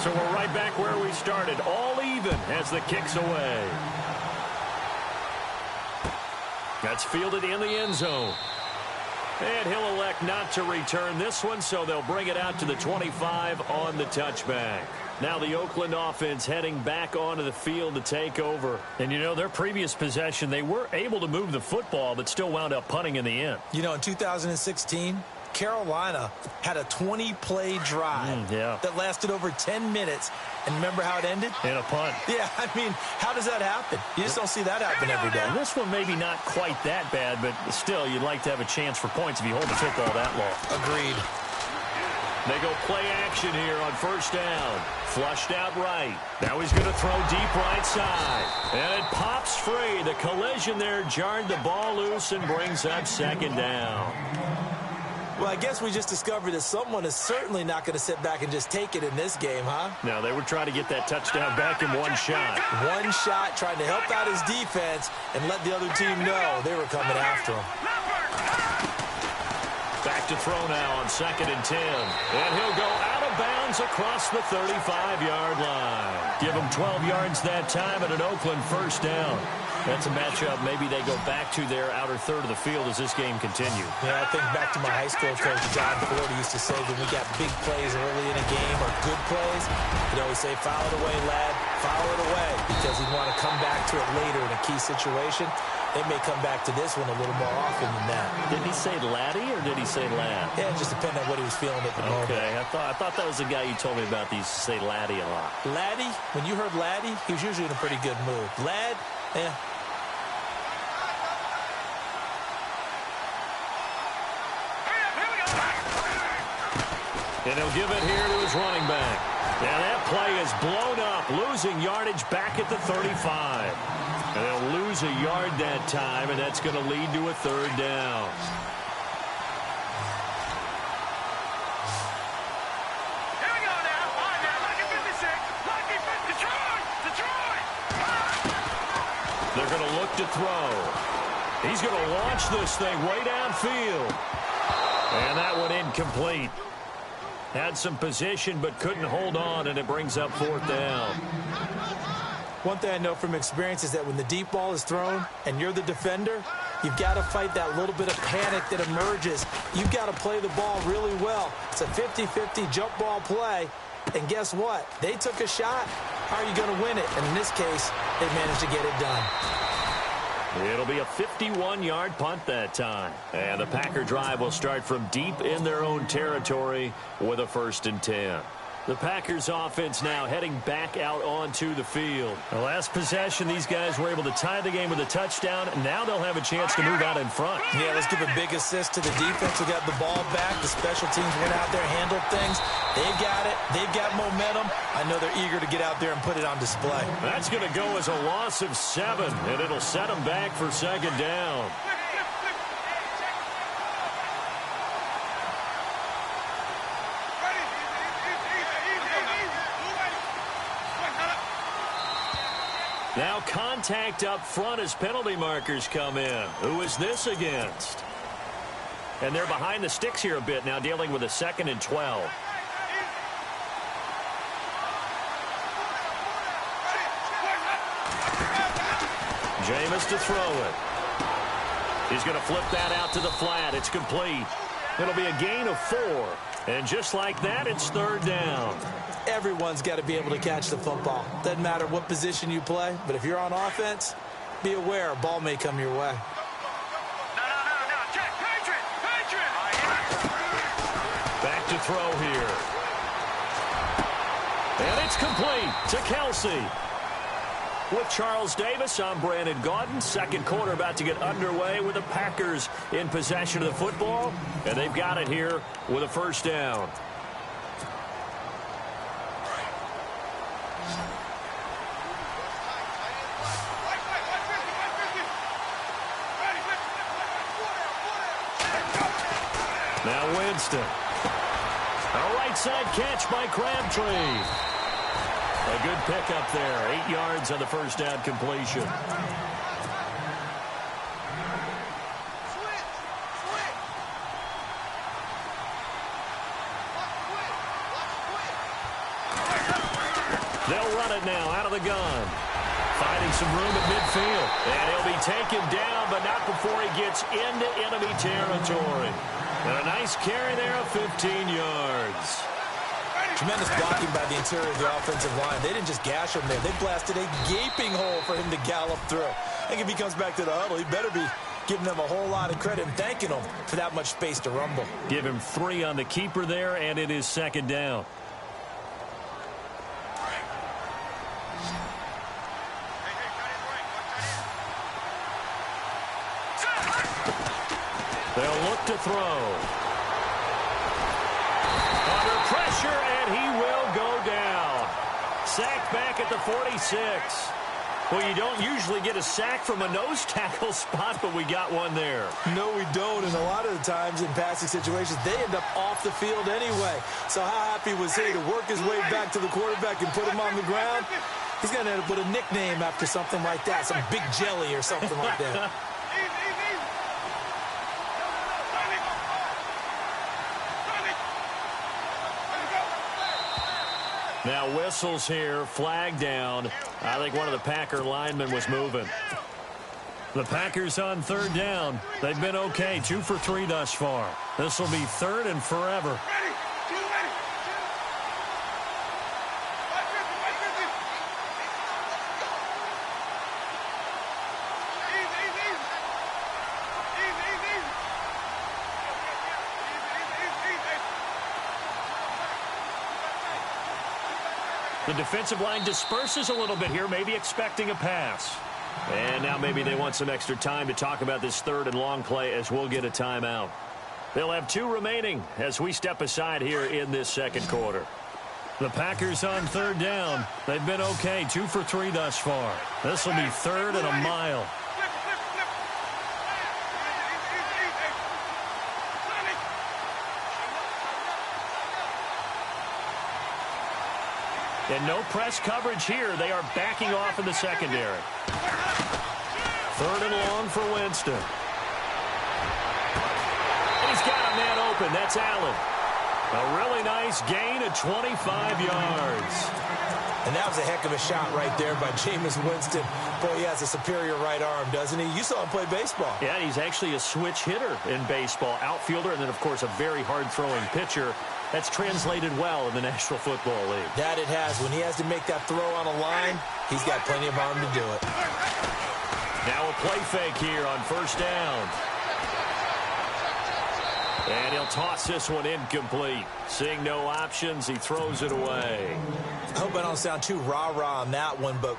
So we're right back where we started, all even as the kick's away. That's fielded in the end zone. And he'll elect not to return this one, so they'll bring it out to the 25 on the touchback. Now the Oakland offense heading back onto the field to take over. And, you know, their previous possession, they were able to move the football, but still wound up punting in the end. You know, in 2016, Carolina had a 20-play drive that lasted over 10 minutes. And remember how it ended? In a punt. Yeah, I mean, how does that happen? You just don't see that happen every day. And this one maybe not quite that bad, but still, you'd like to have a chance for points if you hold the football that long. Agreed. They go play action here on first down. Flushed out right. Now he's going to throw deep right side. And it pops free. The collision there jarred the ball loose and brings up second down. Well, I guess we just discovered that someone is certainly not going to sit back and just take it in this game, huh? No, they were trying to get that touchdown back in one shot. One shot, trying to help out his defense and let the other team know they were coming after him. Back to throw now on 2nd and 10. And he'll go out of bounds across the 35-yard line. Give him 12 yards that time and an Oakland first down. That's a matchup. Maybe they go back to their outer third of the field as this game continues. Yeah, I think back to my high school coach, John Ford, who used to say when we got big plays early in a game or good plays, he'd always say, foul it away, lad, foul it away, because he'd want to come back to it later in a key situation. They may come back to this one a little more often than that. Did he say laddie or did he say lad? Yeah, it just depended on what he was feeling at the moment. Okay, I thought that was the guy you told me about. He used to say laddie a lot. Laddie, when you heard laddie, he was usually in a pretty good mood. Lad, yeah. And he'll give it here to his running back. And that play is blown up, losing yardage back at the 35. And they'll lose a yard that time, and that's going to lead to a third down. Here we go now. All right, now, lucky 56. Lucky 50. Detroit! They're going to look to throw. He's going to launch this thing way downfield. And that one incomplete. Had some position but couldn't hold on, and it brings up 4th down. One thing I know from experience is that when the deep ball is thrown and you're the defender, you've got to fight that little bit of panic that emerges. You've got to play the ball really well. It's a 50-50 jump ball play. And guess what? They took a shot. How are you going to win it? And in this case, they managed to get it done. It'll be a 51-yard punt that time. And the Packer drive will start from deep in their own territory with a 1st and 10. The Packers offense now heading back out onto the field. The last possession, these guys were able to tie the game with a touchdown, and now they'll have a chance to move out in front. Yeah, let's give a big assist to the defense who got the ball back. The special teams went out there, handled things. They've got it. They've got momentum. I know they're eager to get out there and put it on display. That's going to go as a loss of 7, and it'll set them back for 2nd down. Now contact up front as penalty markers come in. Who is this against? And they're behind the sticks here a bit now, dealing with a 2nd and 12. Jameis to throw it. He's going to flip that out to the flat. It's complete. It'll be a gain of 4. And just like that, it's 3rd down. Everyone's got to be able to catch the football. Doesn't matter what position you play, but if you're on offense, be aware a ball may come your way. No. Check. Patriot. Back to throw here. And it's complete to Kelsey. With Charles Davis, I'm Brandon Gaudin. Second quarter about to get underway with the Packers in possession of the football. And they've got it here with a 1st down. Now Winston. A right side catch by Crabtree. A good pickup there. 8 yards on the 1st down completion. They'll run it now out of the gun. Finding some room at midfield. And he'll be taken down, but not before he gets into enemy territory. And a nice carry there of 15 yards. Tremendous blocking by the interior of the offensive line. They didn't just gash him there. They blasted a gaping hole for him to gallop through. I think if he comes back to the huddle, he better be giving them a whole lot of credit and thanking them for that much space to rumble. Give him 3 on the keeper there, and it is second down. They'll look to throw. Under pressure, and he will go down. Sacked back at the 46. Well, you don't usually get a sack from a nose tackle spot, but we got one there. No, we don't, and a lot of the times in passing situations, they end up off the field anyway. So how happy was he to work his way back to the quarterback and put him on the ground? He's going to end up with a nickname after something like that, some Big Jelly or something like that. Now whistles here, flag down. I think one of the Packer linemen was moving. The Packers on third down. They've been okay, 2 for 3 thus far. This will be third and forever. The defensive line disperses a little bit here, maybe expecting a pass. And now maybe they want some extra time to talk about this third and long play as we'll get a timeout. They'll have 2 remaining as we step aside here in this second quarter. The Packers on third down. They've been okay, 2 for 3 thus far. This will be third and a mile. And no press coverage here. They are backing off in the secondary. Third and long for Winston. He's got a man open. That's Allen. A really nice gain of 25 yards. And that was a heck of a shot right there by Jameis Winston. Boy, he has a superior right arm, doesn't he? You saw him play baseball. Yeah, he's actually a switch hitter in baseball. Outfielder, and then, of course, a very hard-throwing pitcher. That's translated well in the National Football League. That it has. When he has to make that throw on a line, he's got plenty of arm to do it. Now a play fake here on first down. And he'll toss this one incomplete. Seeing no options, he throws it away. I hope I don't sound too rah-rah on that one, but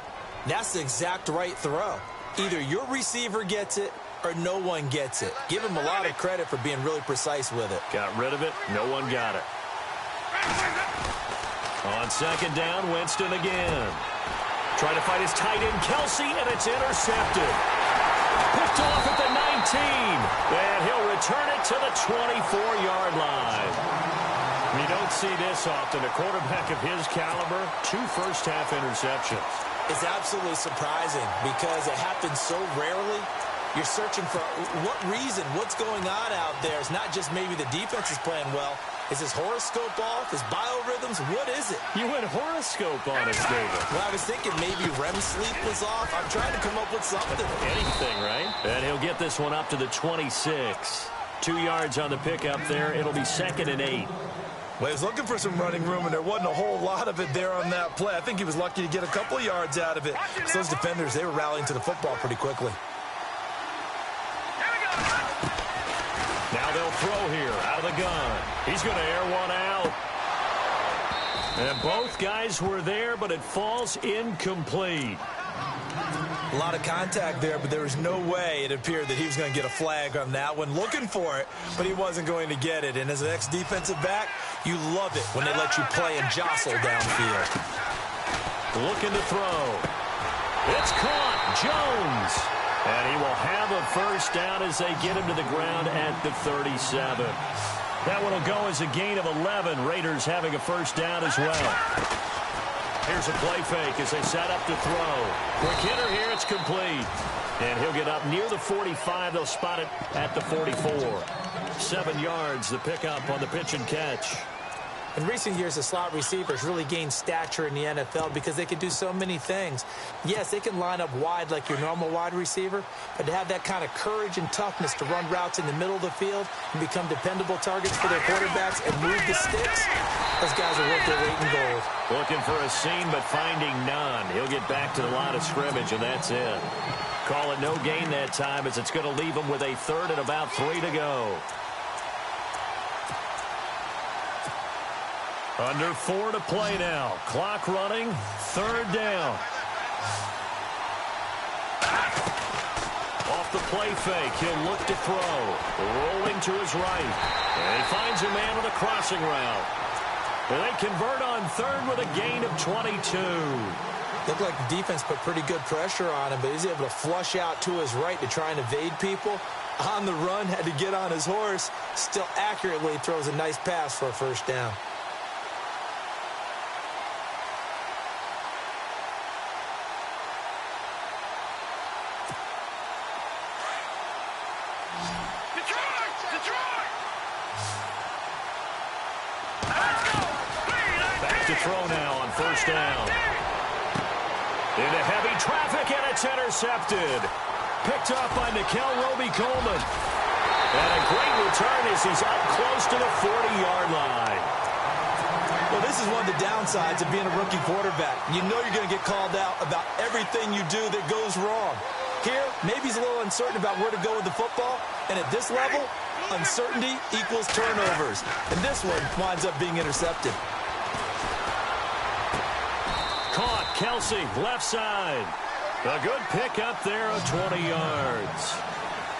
that's the exact right throw. Either your receiver gets it or no one gets it. Give him a lot of credit for being really precise with it. Got rid of it. No one got it. On second down, Winston again. Trying to fight his tight end, Kelsey, and it's intercepted. Picked off at the 19. And he'll return it to the 24-yard line. You don't see this often. A quarterback of his caliber, 2 first-half interceptions. It's absolutely surprising because it happens so rarely. You're searching for what reason, what's going on out there. It's not just maybe the defense is playing well. Is his horoscope off? His biorhythms? What is it? You went horoscope on us, David. Well, I was thinking maybe REM sleep was off. I'm trying to come up with something. Anything, right? And he'll get this one up to the 26. 2 yards on the pickup there. It'll be second and 8. Well, he was looking for some running room, and there wasn't a whole lot of it there on that play. I think he was lucky to get a couple of yards out of it. So those defenders, they were rallying to the football pretty quickly. Now they'll throw here out of the gun. He's going to air one out. And both guys were there, but it falls incomplete. A lot of contact there, but there was no way it appeared that he was going to get a flag on that one. Looking for it, but he wasn't going to get it. And as an ex-defensive back, you love it when they let you play and jostle downfield. Looking to throw. It's caught. Jones. And he will have a first down as they get him to the ground at the 37. That one will go as a gain of 11. Raiders having a first down as well. Here's a play fake as they set up to throw. Quick hitter here, it's complete. And he'll get up near the 45. They'll spot it at the 44. 7 yards, the pickup on the pitch and catch. In recent years, the slot receivers really gained stature in the NFL because they can do so many things. Yes, they can line up wide like your normal wide receiver, but to have that kind of courage and toughness to run routes in the middle of the field and become dependable targets for their quarterbacks and move the sticks, those guys are worth their weight in gold. Looking for a seam, but finding none. He'll get back to the line of scrimmage, and that's it. Call it no gain that time, as it's going to leave him with a third and about 3 to go. Under 4 to play now. Clock running. Third down. Off the play fake. He'll look to throw. Rolling to his right. And he finds a man with a crossing route. And they convert on third with a gain of 22. Looked like the defense put pretty good pressure on him, but he's able to flush out to his right to try and evade people. On the run, had to get on his horse. Still accurately throws a nice pass for a first down. Back to throw now on first down. Into heavy traffic, and it's intercepted. Picked up by Nikel Roby-Coleman. And a great return as he's up close to the 40-yard line. Well, this is one of the downsides of being a rookie quarterback. You know you're going to get called out about everything you do that goes wrong. Here, maybe he's a little uncertain about where to go with the football, and at this level, uncertainty equals turnovers. And this one winds up being intercepted. Caught, Kelsey, left side. A good pick up there of 20 yards.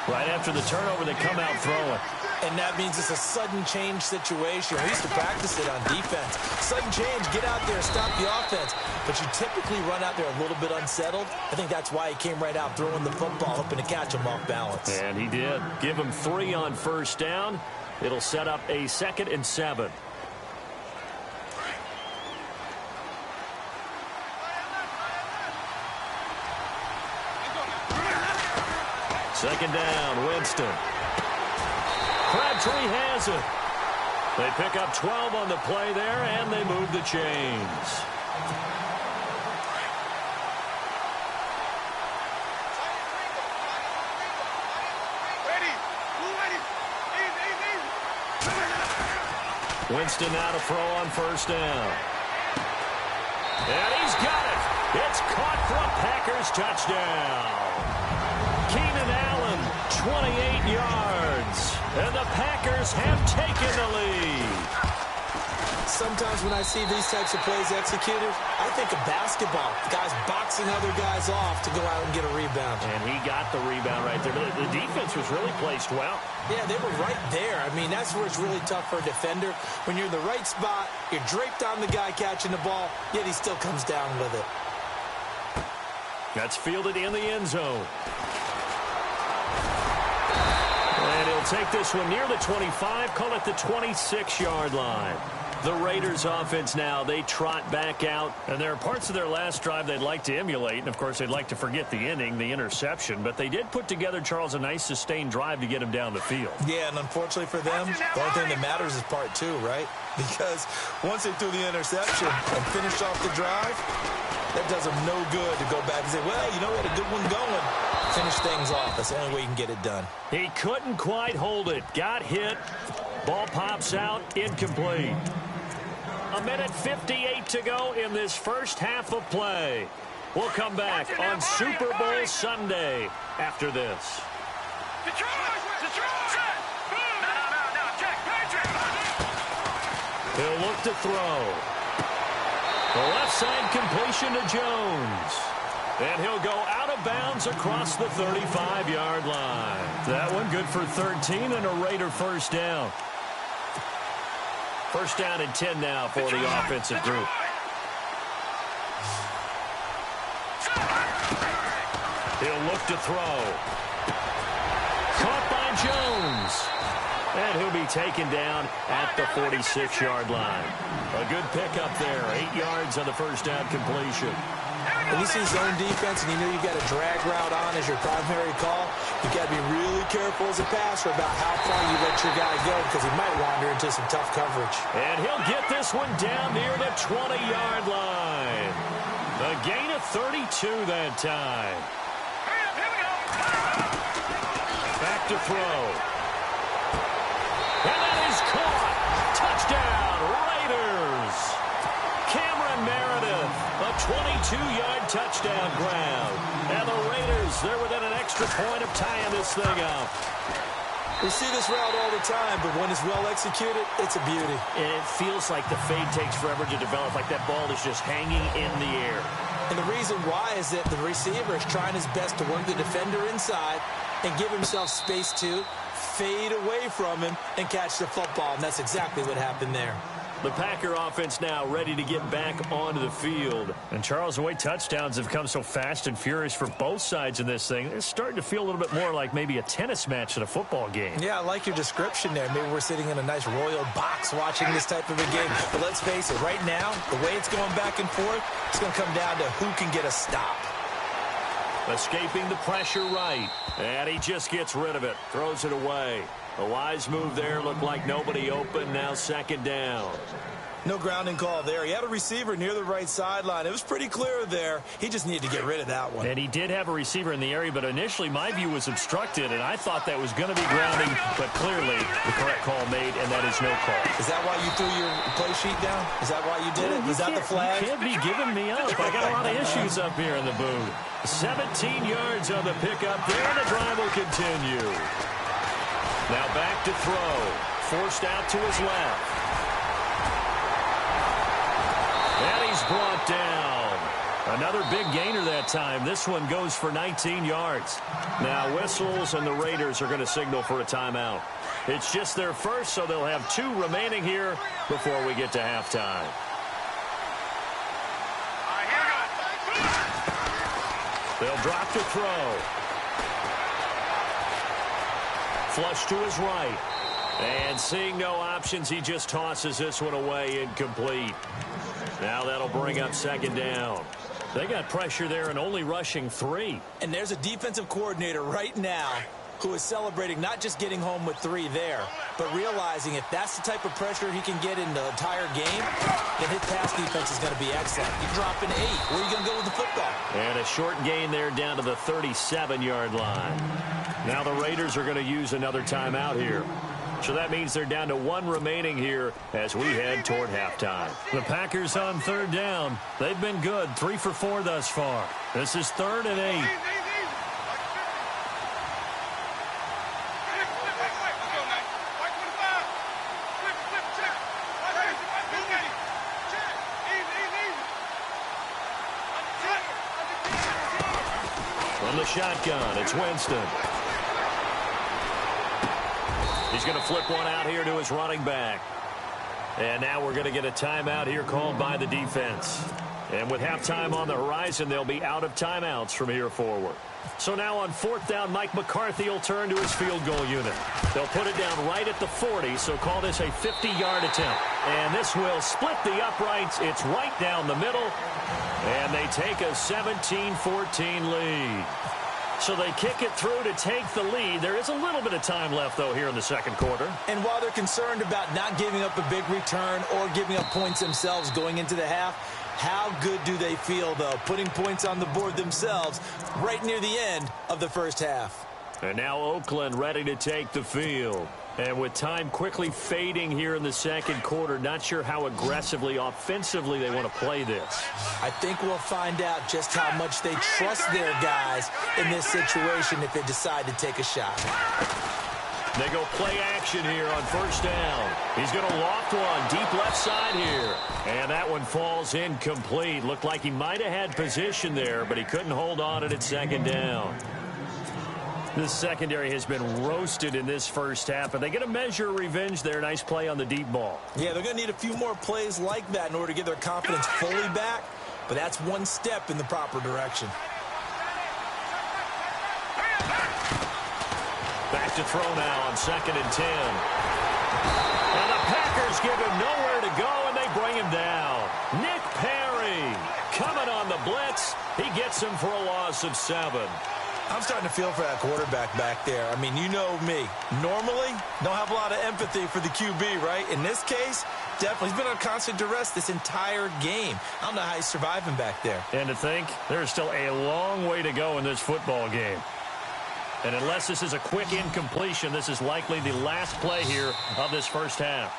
Right after the turnover, they come out throwing. And that means it's a sudden change situation. We used to practice it on defense. Sudden change, get out there, stop the offense. But you typically run out there a little bit unsettled. I think that's why he came right out throwing the football, hoping to catch him off balance. And he did. Give him 3 on first down. It'll set up a 2nd and 7. Second down, Winston. Crabtree has it. They pick up 12 on the play there, and they move the chains. Winston now to throw on first down. And he's got it. It's caught for a Packers touchdown. Keenan Allen, 28 yards. And the Packers have taken the lead. Sometimes when I see these types of plays executed, I think of basketball. Guys boxing other guys off to go out and get a rebound. And he got the rebound right there. But the defense was really placed well. Yeah, they were right there. I mean, that's where it's really tough for a defender. When you're in the right spot, you're draped on the guy catching the ball, yet he still comes down with it. That's fielded in the end zone. And he'll take this one near the 25, call it the 26-yard line. The Raiders offense now, they trot back out. And there are parts of their last drive they'd like to emulate. And, of course, they'd like to forget the inning, the interception. But they did put together, Charles, a nice sustained drive to get him down the field. Yeah, and unfortunately for them, the only thing that matters is part 2, right? Because once they threw the interception and finished off the drive, that does them no good to go back and say, well, you know, we had a good one going. Finish things off. That's the only way you can get it done. He couldn't quite hold it. Got hit. Ball pops out. Incomplete. 1:58 to go in this first half of play. We'll come back on Super Bowl Sunday after this. He'll look to throw. The left side completion to Jones. And he'll go out of bounds across the 35-yard line. That one good for 13 and a Raider first down. First down and 10 now for the offensive group. He'll look to throw. Caught by Jones. And he'll be taken down at the 46-yard line. A good pickup there. 8 yards on the first down completion. When you see zone defense and you know you've got a drag route on as your primary call, you've got to be really careful as a passer about how far you let your guy go because he might wander into some tough coverage. And he'll get this one down near the 20-yard line. A gain of 32 that time. Back to throw. And that is caught. Touchdown, Raiders. Cameron Meredith, a 22-yard touchdown grab. And the Raiders, they're within an extra point of tying this thing up. We see this route all the time, but when it's well executed, it's a beauty. And it feels like the fade takes forever to develop, like that ball is just hanging in the air. And the reason why is that the receiver is trying his best to work the defender inside and give himself space to fade away from him and catch the football, and that's exactly what happened there. The Packer offense now ready to get back onto the field. And, Charles, the way touchdowns have come so fast and furious for both sides in this thing, it's starting to feel a little bit more like maybe a tennis match than a football game. Yeah, I like your description there. Maybe we're sitting in a nice royal box watching this type of a game. But let's face it, right now, the way it's going back and forth, it's going to come down to who can get a stop. Escaping the pressure right. And he just gets rid of it. Throws it away. A wise move there. Looked like nobody open. Now second down. No grounding call there. He had a receiver near the right sideline. It was pretty clear there. He just needed to get rid of that one. And he did have a receiver in the area, but initially my view was obstructed, and I thought that was going to be grounding, but clearly the correct call made, and that is no call. Is that why you threw your play sheet down? Is that why you did it? Was that the flag? You can't be giving me up. I got a lot of issues up here in the booth. 17 yards on the pickup there, and the drive will continue. Now back to throw. Forced out to his left. And he's brought down. Another big gainer that time. This one goes for 19 yards. Now whistles, and the Raiders are going to signal for a timeout. It's just their first, so they'll have 2 remaining here before we get to halftime. They'll drop to throw. Flush to his right. And seeing no options, he just tosses this one away, incomplete. Now that'll bring up second down. They got pressure there and only rushing 3. And there's a defensive coordinator right now who is celebrating not just getting home with 3 there, but realizing if that's the type of pressure he can get in the entire game, then his pass defense is going to be excellent. You drop an 8. Where are you going to go with the football? And a short gain there down to the 37-yard line. Now the Raiders are going to use another timeout here. So that means they're down to 1 remaining here as we head toward halftime. The Packers on third down. They've been good, 3 for 4 thus far. This is 3rd and 8. From the shotgun, it's Winston. He's going to flip one out here to his running back. And now we're going to get a timeout here called by the defense. And with halftime on the horizon, they'll be out of timeouts from here forward. So now on 4th down, Mike McCarthy will turn to his field goal unit. They'll put it down right at the 40, so call this a 50-yard attempt. And this will split the uprights. It's right down the middle. And they take a 17-14 lead. So they kick it through to take the lead. There is a little bit of time left, though, here in the second quarter. And while they're concerned about not giving up a big return or giving up points themselves going into the half, how good do they feel, though, putting points on the board themselves right near the end of the first half? And now Oakland ready to take the field. And with time quickly fading here in the second quarter, not sure how aggressively, offensively they want to play this. I think we'll find out just how much they trust their guys in this situation if they decide to take a shot. They go play action here on first down. He's going to loft one deep left side here. And that one falls incomplete. Looked like he might have had position there, but he couldn't hold on it at second down. This secondary has been roasted in this first half, and they get a measure of revenge there. Nice play on the deep ball. Yeah, they're going to need a few more plays like that in order to get their confidence fully back, but that's one step in the proper direction. Back to throw now on 2nd and 10. And the Packers give him nowhere to go, and they bring him down. Nick Perry coming on the blitz. He gets him for a loss of 7. I'm starting to feel for that quarterback back there. I mean, you know me. Normally, don't have a lot of empathy for the QB, right? In this case, definitely. He's been on constant duress this entire game. I don't know how he's surviving back there. And to think, there's still a long way to go in this football game. And unless this is a quick incompletion, this is likely the last play here of this first half.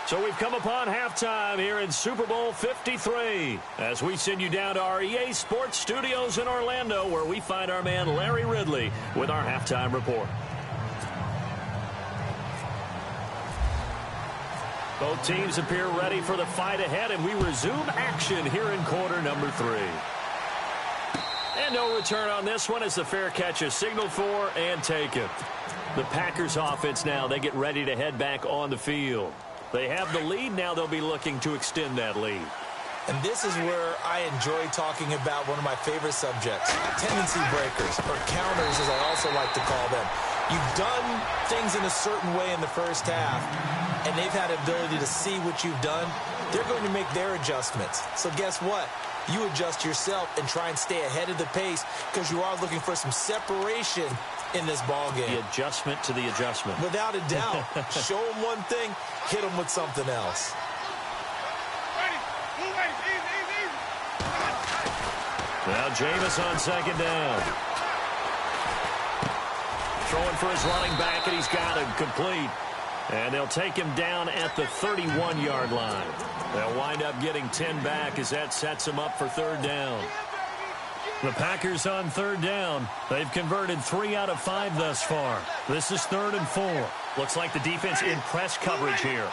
So we've come upon halftime here in Super Bowl 53 as we send you down to our EA Sports Studios in Orlando, where we find our man Larry Ridley with our halftime report. Both teams appear ready for the fight ahead, and we resume action here in quarter number 3. And no return on this one as the fair catch is signaled for and taken. The Packers offense now, they get ready to head back on the field. They have the lead. Now they'll be looking to extend that lead. And this is where I enjoy talking about one of my favorite subjects, tendency breakers, or counters as I also like to call them. You've done things in a certain way in the first half, and they've had the ability to see what you've done. They're going to make their adjustments. So guess what? You adjust yourself and try and stay ahead of the pace because you are looking for some separation in this ball game. The adjustment to the adjustment. Without a doubt. Show them one thing, hit them with something else. Now Jameis on 2nd down. Throwing for his running back, and he's got him complete. And they'll take him down at the 31-yard line. They'll wind up getting 10 back as that sets him up for 3rd down. The Packers on 3rd down. They've converted 3 out of 5 thus far. This is 3rd and 4. Looks like the defense in press coverage here.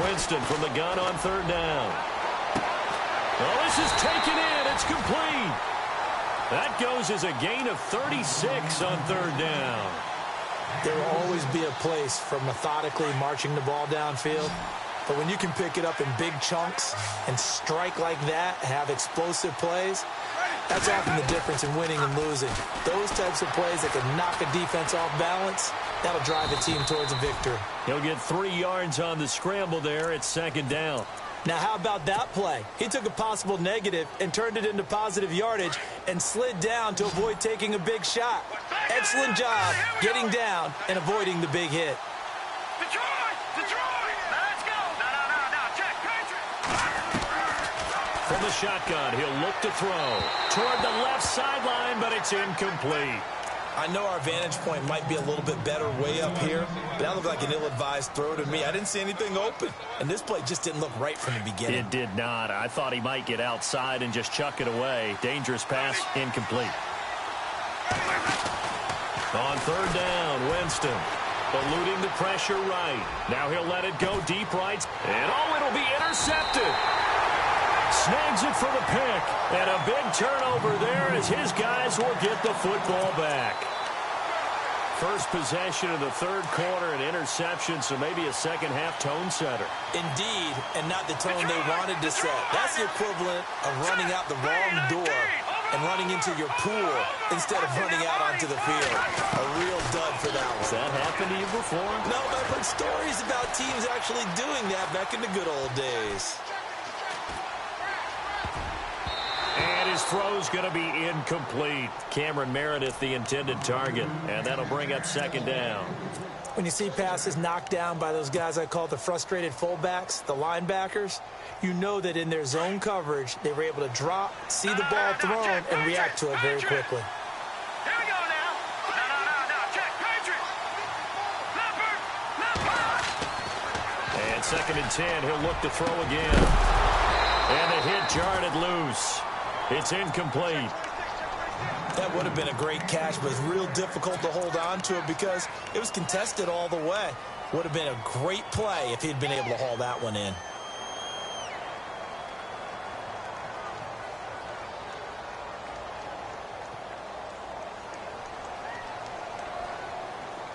Winston from the gun on 3rd down. Well, this is taken in. It's complete. That goes as a gain of 36 on 3rd down. There will always be a place for methodically marching the ball downfield. But when you can pick it up in big chunks and strike like that, have explosive plays, that's often the difference in winning and losing. Those types of plays that can knock a defense off balance, that'll drive a team towards a victory. He'll get 3 yards on the scramble there at 2nd down. Now, how about that play? He took a possible negative and turned it into positive yardage and slid down to avoid taking a big shot. Excellent job getting down and avoiding the big hit. From the shotgun, he'll look to throw toward the left sideline, but it's incomplete. I know our vantage point might be a little bit better way up here, but that looked like an ill-advised throw to me. I didn't see anything open, and this play just didn't look right from the beginning. It did not. I thought he might get outside and just chuck it away. Dangerous pass, incomplete. On 3rd down, Winston eluding the pressure right. Now he'll let it go deep right, and it'll be intercepted. Snags it for the pick, and a big turnover there as his guys will get the football back. First possession of the 3rd quarter, an interception, so maybe a second-half tone setter. Indeed, and not the tone they wanted to set. That's the equivalent of running out the wrong door and running into your pool instead of running out onto the field. A real dud for that one. Has that happened to you before? No, but I've heard stories about teams actually doing that back in the good old days. And his throw's going to be incomplete. Cameron Meredith, the intended target, and that'll bring up 2nd down. When you see passes knocked down by those guys I call the frustrated fullbacks, the linebackers, you know that in their zone coverage, they were able to drop, see the ball thrown, and react to it very quickly. Here we go now. No. Check. Patriot. Leopard. And 2nd and 10, he'll look to throw again. And the hit jarred it loose. It's incomplete. That would have been a great catch, but it's real difficult to hold on to it because it was contested all the way. Would have been a great play if he'd been able to haul that one in.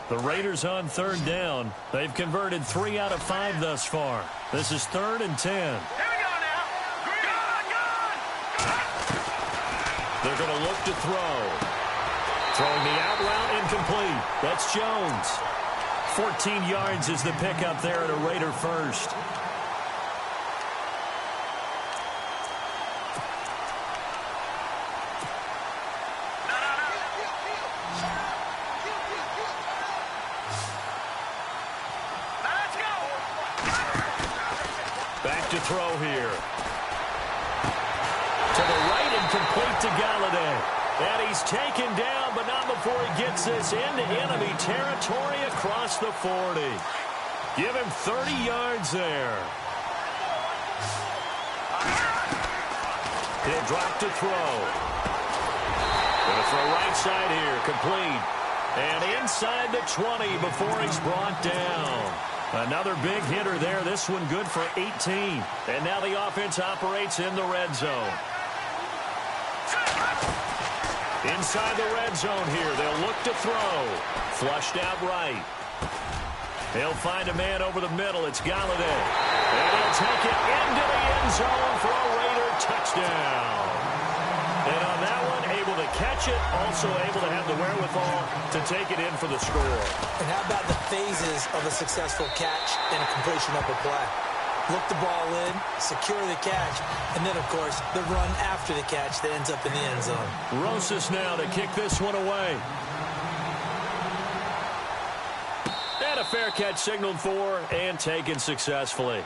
The Raiders on 3rd down. They've converted 3 out of 5 thus far. This is 3rd and 10. Here we go now. Good. They're going to look to throw. Throwing the out route incomplete. That's Jones. 14 yards is the pickup there at a Raider first. Back to throw here. To the right and complete to Galladay. And he's taken down, but not before he gets this into enemy territory across the 40. Give him 30 yards there. He'll drop to throw. Going to throw right side here, complete. And inside the 20 before he's brought down. Another big hitter there. This one good for 18. And now the offense operates in the red zone. Inside the red zone here. They'll look to throw. Flushed out right. They'll find a man over the middle. It's Galladay. And he'll take it into the end zone for a Raider touchdown. And on that one, able to catch it, also able to have the wherewithal to take it in for the score. And how about the phases of a successful catch and a completion of a play? Look the ball in, secure the catch, and then, of course, the run after the catch that ends up in the end zone. Rosas now to kick this one away. And a fair catch signaled for and taken successfully.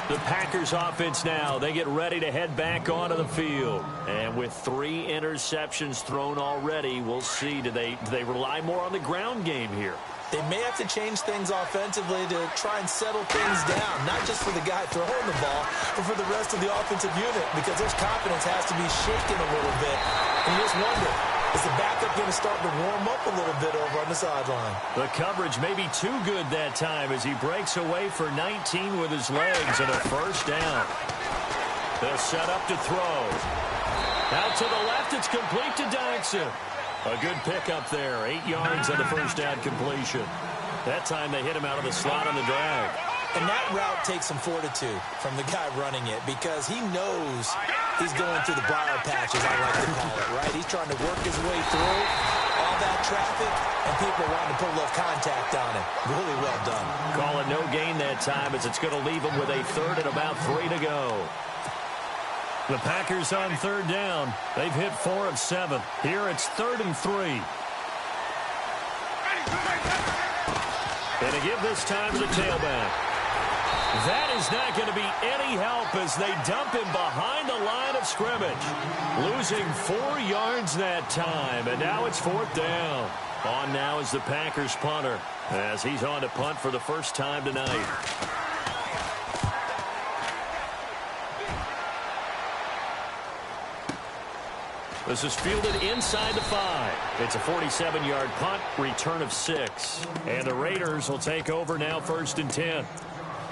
The Packers offense now, they get ready to head back onto the field. And with 3 interceptions thrown already, we'll see, do they rely more on the ground game here? They may have to change things offensively to try and settle things down, not just for the guy throwing the ball, but for the rest of the offensive unit, because their confidence has to be shaken a little bit. And you just wonder, is the backup going to start to warm up a little bit over on the sideline? The coverage may be too good that time as he breaks away for 19 with his legs and a first down. They'll set up to throw. Out to the left, it's complete to Dodson. A good pickup there. 8 yards on the first down completion. That time they hit him out of the slot on the drag. And that route takes some fortitude from the guy running it because he knows he's going through the briar patch, as I like to call it, right? He's trying to work his way through all that traffic, and people wanting to put a little contact on it. Really well done. Call it no gain that time as it's going to leave him with a third and about 3 to go. The Packers on third down. They've hit 4 of 7. Here it's 3rd and 3. And to give this time to the tailback. That is not going to be any help as they dump him behind the line of scrimmage. Losing 4 yards that time, and now it's 4th down. On now is the Packers punter as he's on to punt for the first time tonight. This is fielded inside the 5. It's a 47-yard punt, return of 6. And the Raiders will take over now 1st and 10.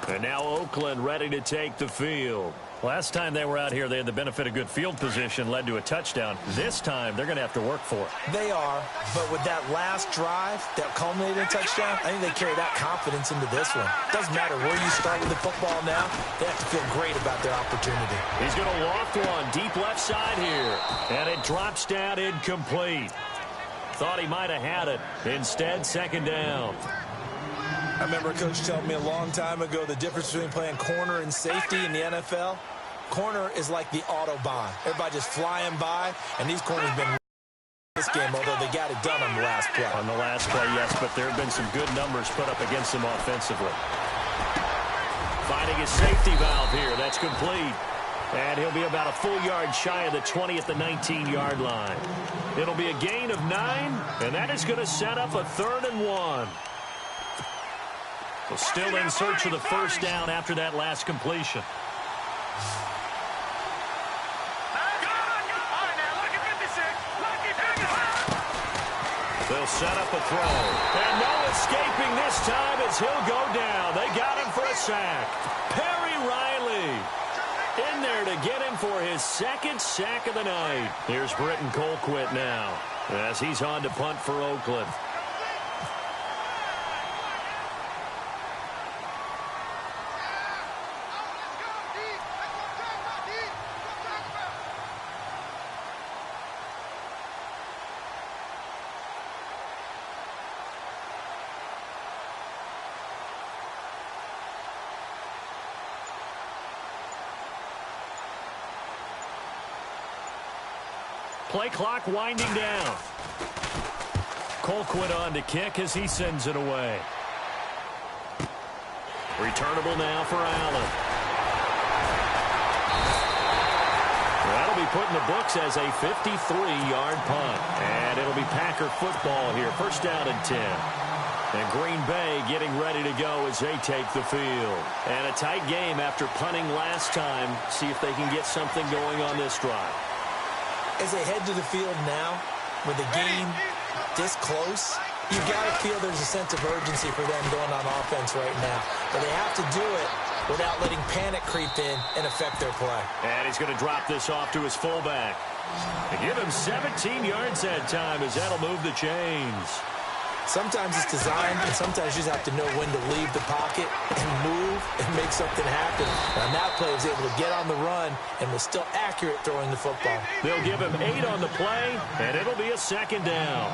And now Oakland ready to take the field. Last time they were out here, they had the benefit of good field position, led to a touchdown. This time, they're going to have to work for it. They are, but with that last drive that culminated in a touchdown, I think they carry that confidence into this one. Doesn't matter where you start with the football now, they have to feel great about their opportunity. He's going to loft one deep left side here, and it drops down incomplete. Thought he might have had it. Instead, 2nd down. I remember a coach telling me a long time ago the difference between playing corner and safety in the NFL. Corner is like the Autobahn. Everybody just flying by, and these corners have been this game, although they got it done on the last play. On the last play, yes, but there have been some good numbers put up against them offensively. Finding his safety valve here. That's complete. And he'll be about a full yard shy of the 20 at the 19-yard line. It'll be a gain of 9, and that is going to set up a 3rd and 1. So still in search of the first down after that last completion. They'll set up a throw. And no escaping this time as he'll go down. They got him for a sack. Perry Riley in there to get him for his 2nd sack of the night. Here's Britton Colquitt now as he's on to punt for Oakland. Play clock winding down. Colquitt on to kick as he sends it away. Returnable now for Allen. That'll be put in the books as a 53-yard punt. And it'll be Packer football here. First down and 10. And Green Bay getting ready to go as they take the field. And a tight game after punting last time. See if they can get something going on this drive. As they head to the field now, with the game this close, you've got to feel there's a sense of urgency for them going on offense right now. But they have to do it without letting panic creep in and affect their play. And he's going to drop this off to his fullback. And give him 17 yards that time as that'll move the chains. Sometimes it's designed, and sometimes you just have to know when to leave the pocket and move and make something happen. And on that play, he was able to get on the run and was still accurate throwing the football. They'll give him 8 on the play, and it'll be a second down.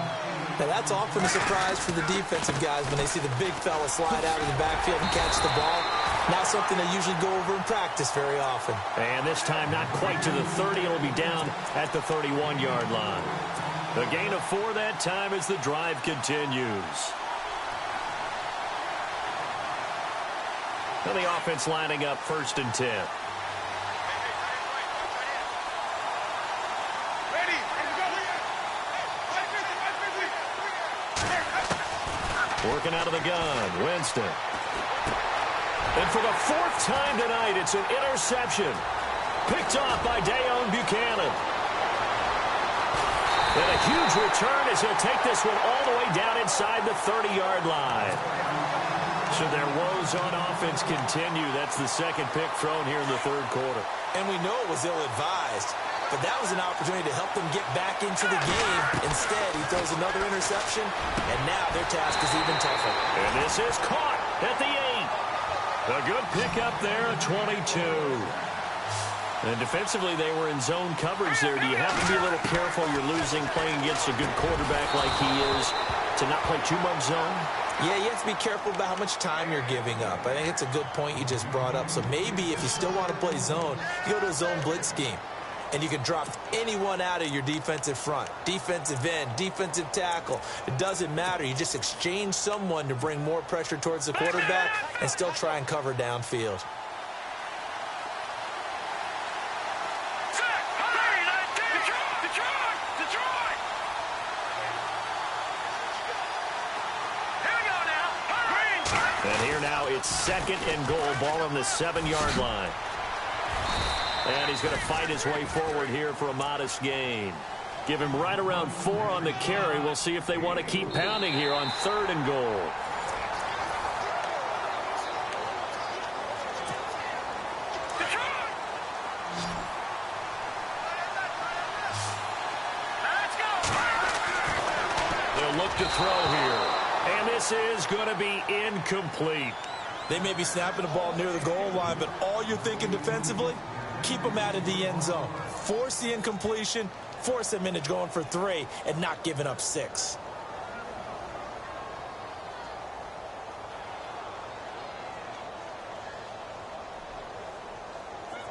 Now, that's often a surprise for the defensive guys when they see the big fella slide out of the backfield and catch the ball. Not something they usually go over in practice very often. And this time, not quite to the 30. It'll be down at the 31-yard line. A gain of 4 that time as the drive continues. And the offense lining up first and 10. Working out of the gun, Winston. And for the 4th time tonight, it's an interception. Picked off by Dayon Buchanan. And a huge return as he'll take this one all the way down inside the 30-yard line. So their woes on offense continue. That's the second pick thrown here in the third quarter. And we know it was ill-advised, but that was an opportunity to help them get back into the game. Instead, he throws another interception, and now their task is even tougher. And this is caught at the 8. A good pickup there at 22. And defensively, they were in zone coverage there. Do you have to be a little careful? You're losing playing against a good quarterback like he is to not play too much zone? Yeah, you have to be careful about how much time you're giving up. I think it's a good point you just brought up. So maybe if you still want to play zone, you go to a zone blitz scheme. And you can drop anyone out of your defensive front, defensive end, defensive tackle. It doesn't matter. You just exchange someone to bring more pressure towards the quarterback and still try and cover downfield. And here now it's 2nd and goal, ball on the 7-yard line. And he's going to fight his way forward here for a modest gain. Give him right around 4 on the carry. We'll see if they want to keep pounding here on 3rd and goal. They'll look to throw here. And this is going to be incomplete. They may be snapping the ball near the goal line, but all you're thinking defensively, keep them out of the end zone. Force the incompletion, force them into going for 3, and not giving up 6.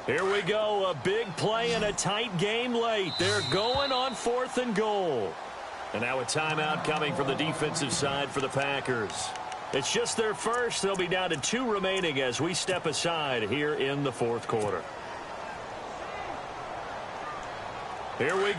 Here we go, a big play and a tight game late. They're going on 4th and goal. And now a timeout coming from the defensive side for the Packers. It's just their first. They'll be down to 2 remaining as we step aside here in the 4th quarter. Here we go.